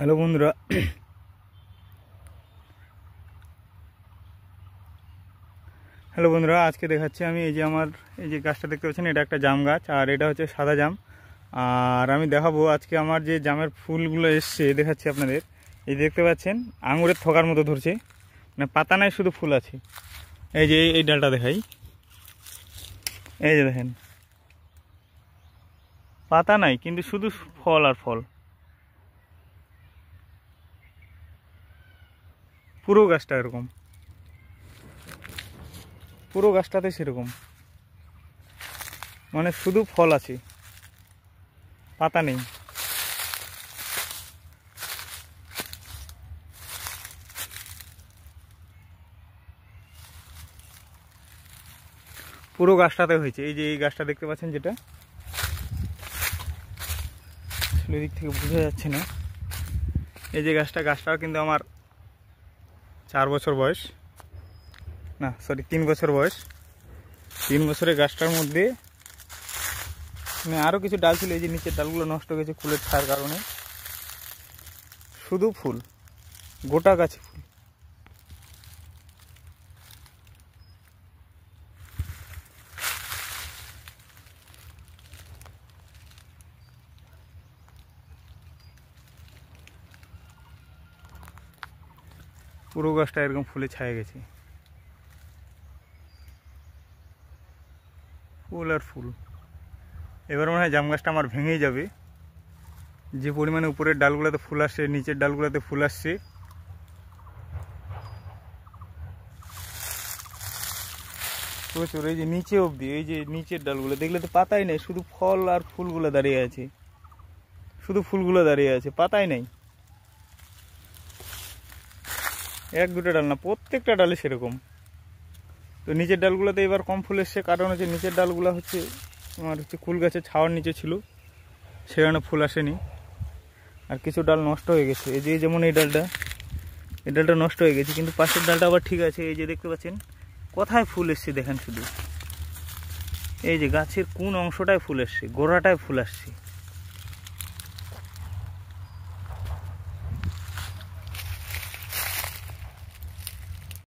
Hello বন্ধুরা, আজকে দেখাচ্ছি আমি এই যে আমার এই যে গাছটা দেখতে পাচ্ছেন, এটা একটা জাম গাছ আর এটা হচ্ছে সাদা জাম। আর আমি দেখাবো আজকে আমার যে জামের ফুলগুলো এসছে, দেখাচ্ছি আপনাদের। এই দেখতে পাচ্ছেন আঙুরের থোকার মতো ধরছে, মানে পাতা নাই, শুধু ফুল আছে। এই যে এই ডালটা দেখাই, এই যে দেখেন পাতা নাই, কিন্তু শুধু ফল আর ফল। পুরো গাছটা এরকম, পুরো গাছটাতে সেরকম, মানে শুধু ফল আছে, পাতা নেই। পুরো গাছটাতে হয়েছে। এই যে এই গাছটা দেখতে পাচ্ছেন, যেটা দিক থেকে বোঝা যাচ্ছে না। এই যে গাছটাও কিন্তু আমার 4 বছর বয়স, না সরি 3 বছর বয়স। 3 বছরের গাছটার মধ্যে মানে আরও কিছু ডাল ছিল, এই যে নিচের ডালগুলো নষ্ট হয়ে গেছে ফুলের ছায়ার কারণে। শুধু ফুল, গোটা গাছে ফুল। পুরো গাছটা এরকম ফুলে ছায়া গেছে, ফুল আর ফুল। এবার মনে হয় জাম গাছটা আমার ভেঙেই যাবে, যে পরিমাণে উপরের ডালগুলোতে ফুল আসছে, নিচের ডালগুলোতে ফুল আসছে। প্রচুর, এই যে নিচে অবধি, এই যে নিচের ডালগুলো দেখলে তো পাতাই নেই, শুধু ফল আর ফুলগুলো দাঁড়িয়ে আছে, শুধু ফুলগুলো দাঁড়িয়ে আছে, পাতাই নেই। এক দুটো ডাল না, প্রত্যেকটা ডালে সেরকম। তো নিচের ডালগুলোতে এবার কম ফুল এসছে, কারণ হচ্ছে নিচের ডালগুলো হচ্ছে তোমার হচ্ছে কুল গাছের ছাওয়ার নিচে ছিল, সে কারণে ফুল আসেনি। আর কিছু ডাল নষ্ট হয়ে গেছে, এই যে যেমন এই ডালটা নষ্ট হয়ে গেছে, কিন্তু পাশের ডালটা আবার ঠিক আছে। এই যে দেখতে পাচ্ছেন কোথায় ফুল এসছে দেখেন শুধু, এই যে গাছের কোন অংশটায় ফুল এসছে, গোড়াটায় ফুল আসছে।